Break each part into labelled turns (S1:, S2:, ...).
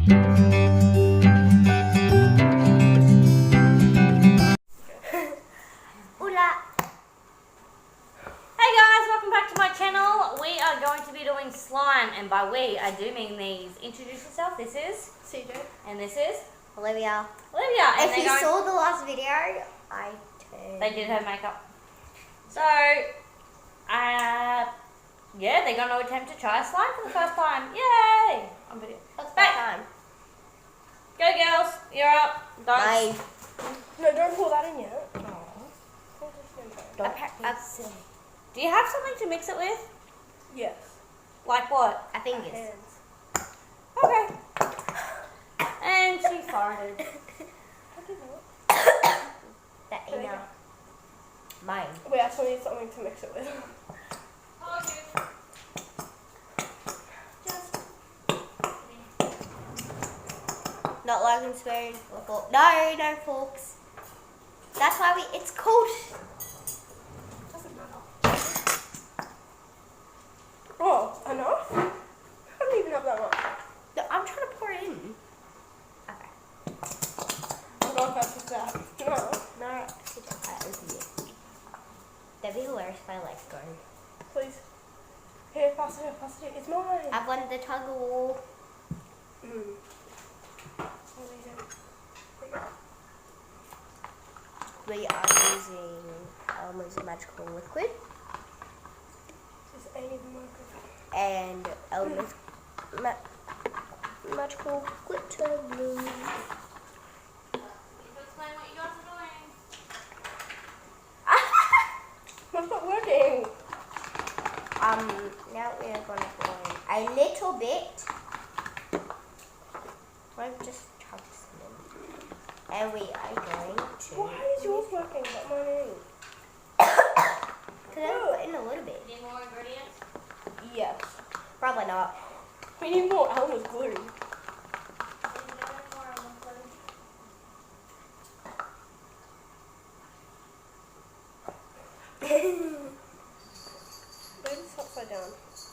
S1: Hola. Hey guys, welcome back to my channel. We are going to be doing slime, and by we, I do mean these. Introduce yourself. This is
S2: CJ.
S1: And this is
S3: Olivia.
S1: And
S3: if you saw the last video,
S1: they did have makeup. So, yeah, they're going to attempt to try slime for the first time. Yay! On video.
S3: That's my time.
S1: Go girls, you're up.
S3: Bye.
S2: No, don't pour that in yet.
S3: Don't
S1: Do you have something to mix it with?
S2: Yes.
S1: Like what?
S3: I think it's
S2: Hands.
S1: Okay. And she farted.
S2: I did not.
S3: that email. Mine.
S2: We actually need something to mix it with.
S3: Not like and spoon or fork. No forks. That's why it's called.
S2: Doesn't matter. Oh, enough? I don't even have that much.
S3: No, I'm trying to pour it in. Okay.
S2: I'm going fast with that. No.
S3: No, that'd be hilarious if I let go.
S2: Please. Here, pass it. It's mine.
S3: I've won the tug of war. We are using Elmer's magical liquid
S2: This is Amy the microphone.
S3: and Elmer's magical glitter glue.
S1: Explain what you guys are doing.
S2: That's not working.
S3: Now we are going to pour in a little bit. Well, just chunks in. And we are going to.
S2: Why is yours working but mine ain't?
S3: Because I put in a little bit.
S1: Need more ingredients?
S2: Yes.
S3: Probably not.
S2: We need more Elmer's glue. Maybe it's upside down.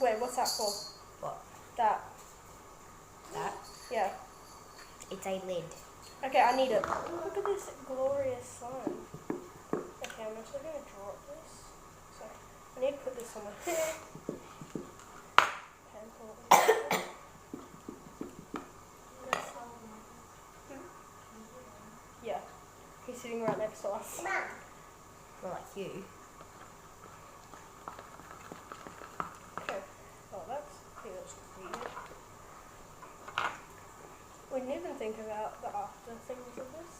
S2: Wait, what's that for?
S3: What?
S2: That.
S3: That?
S2: Yeah.
S3: It's a lid.
S2: Okay, I need it. Look at this glorious slime. Okay, I'm actually going to drop this. So, I need to put this somewhere here. Yeah. He's sitting right next to us.
S3: More like you.
S2: Okay. Oh, that's feels weird. We didn't even think about the after things of this.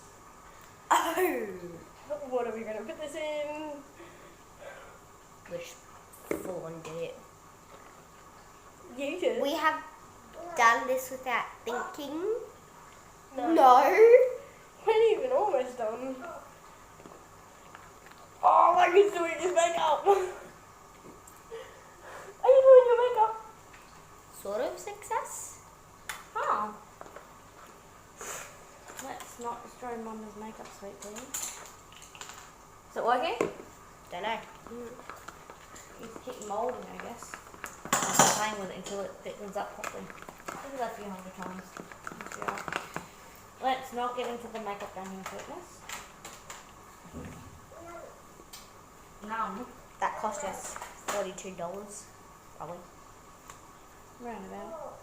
S3: Oh!
S2: What are we going to put this in?
S3: We just full on did it.
S2: You did.
S3: We have done this without thinking.
S2: No. We ain't even almost done. Oh, like he's doing his makeup. Are you doing your makeup?
S3: Sort of success.
S1: Oh. Let's not destroy Mama's makeup suite, please. Is it working?
S3: Don't know.
S1: You keep moulding, I guess. I'm playing with it until it thickens up properly. This is a few hundred times. Yeah. Let's not get into the makeup banging sweetness.
S3: That cost us $42, probably.
S1: Roundabout.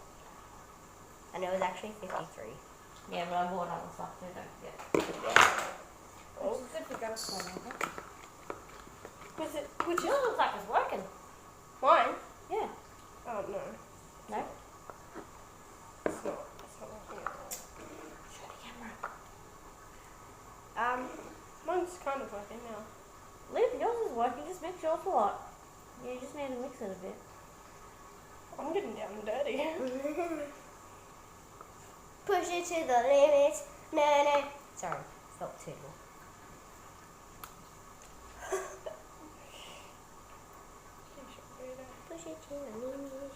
S3: And it was actually 53.
S1: Yeah, but I bought other stuff too, don't forget.
S2: Oh.
S1: It's good for girls' phone, isn't it?
S2: Was it? Which
S1: Yours looks like it's working.
S2: mine?
S1: Yeah.
S2: Oh no.
S1: No?
S2: It's not. It's not working at all.
S1: Show the camera.
S2: Mine's kind of working now.
S1: Liv, yours is working. Just mix yours a lot. Yeah, you just need to mix it a bit.
S2: I'm getting down and dirty.
S3: Push it to the limit. No. Sorry, felt too long. Push it to the limit.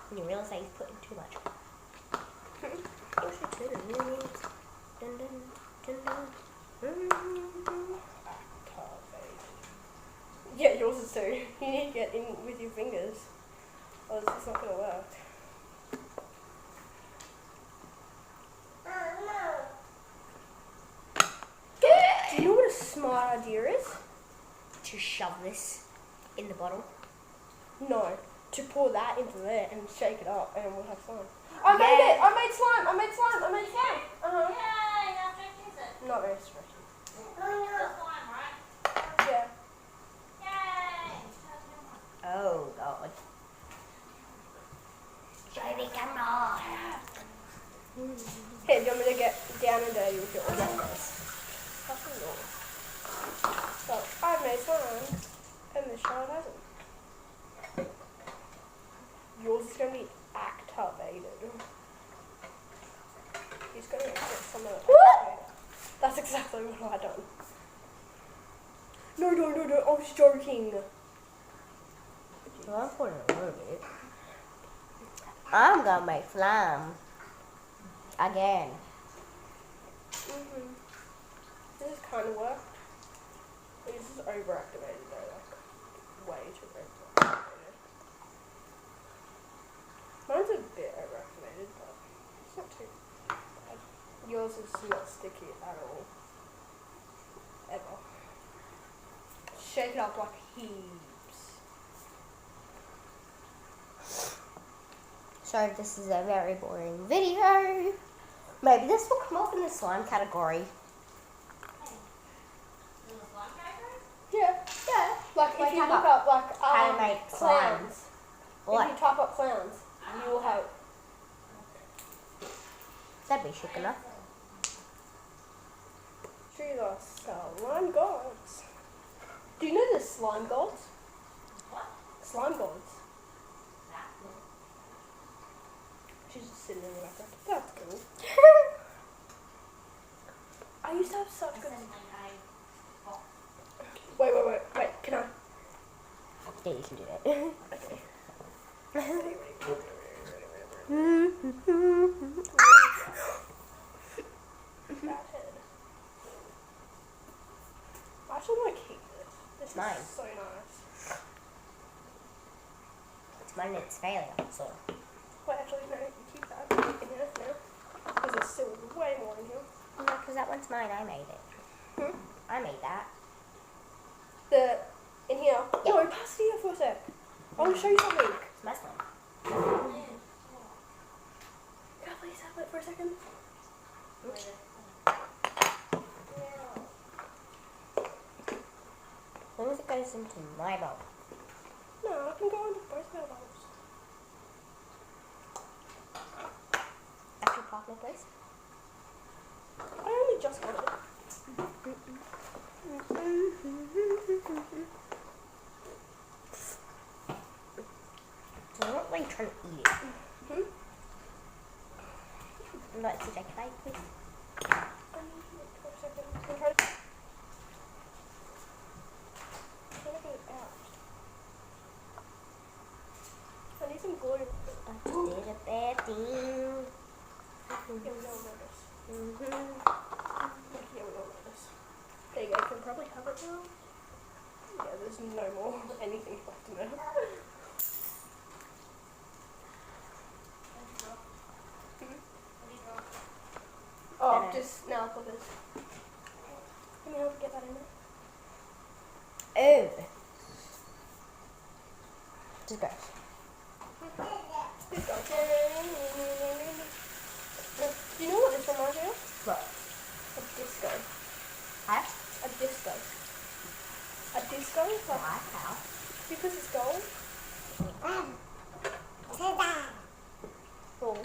S3: When you realize that he's putting too much. Push it to the limit.
S2: Yeah, yours is too. You need to get in with your fingers. Or is this idea is?
S3: To shove this in the bottle.
S2: No. To pour that into there and shake it up and we'll have fun. I made it! I made slime! Uh-huh.
S1: Yay! How stretchy is it?
S2: Not very stretchy.
S1: Just slime, right?
S2: Yeah.
S1: Yay!
S3: Oh god. Shiny camera.
S2: Hey, do you want me to get down and dirty with yours?
S3: Yes, please.
S2: That's yours. So, I've made slime and this child hasn't. Yours is going to be activated. He's going to get some of it. That's exactly what I done. No, I was joking.
S3: Well, I'm putting a little bit. I'm gonna make slime. Again.
S2: This is kind of worked. This is overactivated though, like way too overactivated. Mine's a bit overactivated, but it's not too bad. Yours is not sticky at all. Ever. Shake it up like heaps.
S3: So this is a very boring video. Maybe this will come up in the slime category.
S2: Yeah. Like if
S3: Like
S2: you
S3: how
S2: look up like
S3: how to make slime.
S2: clowns.
S3: What?
S2: If you type up clowns, you will have.
S3: That'd be chic enough.
S2: These are slime gods. Do you know the slime gods?
S1: What?
S2: Slime gods. She's just sitting in the background. That's cool. I used to have such good. Wait. Can I?
S3: Yeah, you can do that.
S2: Okay. That head. I actually want to keep this. This
S3: Mine.
S2: is so nice.
S3: It's mine and it's failing, so.
S2: Wait, actually, no, you keep that. You can have it now. Because there's still way more in here.
S3: No, because that one's mine. I made it. I made that.
S2: In here.
S3: Yeah.
S2: No, pass it here for a sec. I want to show you something.
S3: It's my slime.
S2: Can I please have it for a second?
S3: As long as it goes into my bowl.
S2: No, I can go into both my bowls.
S3: Actual partner, please.
S2: I only just got it.
S3: So I'm not really trying to eat it. I'm not CJ, can I please?
S2: I need it for a second. I'm trying to get it out. I need some glue.
S3: I did a bad thing.
S2: Yeah, we don't notice. Yeah, we don't notice. There you go, you can probably have it now. Yeah, there's no more anything left in it. Oh, just nail clippers. Can you help get that in there?
S3: Oh. Just go.
S2: Just go. Do you know what this reminds me of?
S3: What?
S2: A disco.
S3: Huh?
S2: A disco. A disco? Like,
S3: Why? How?
S2: because it's gold. Cool.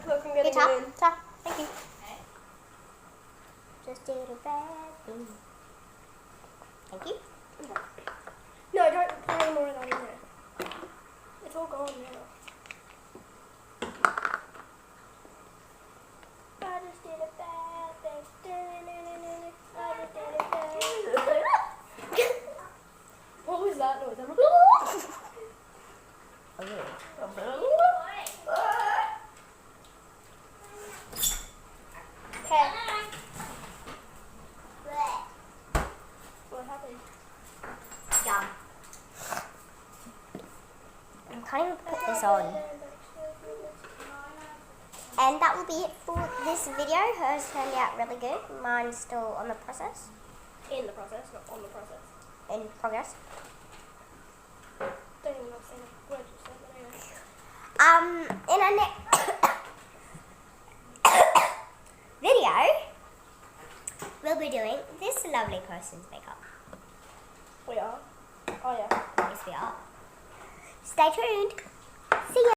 S2: Look, I'm getting
S3: Here,
S2: it in.
S3: top. Thank you. Just did a bad thing. Thank you.
S2: No, don't put any more of that in there. It's all gone now. I just did a bad thing. I just did a bad thing. What was that noise? Okay. What happened?
S3: Yum. I'm kind of put this on. And that will be it for this video. Hers turned out really good. Mine's still on the process.
S2: In the process, not on the process.
S3: In progress.
S2: Don't even know what word you said, but anyway.
S3: In our next video, we'll be doing this lovely person's makeup.
S2: We are. Oh yeah.
S3: Yes, we are. Stay tuned. See ya.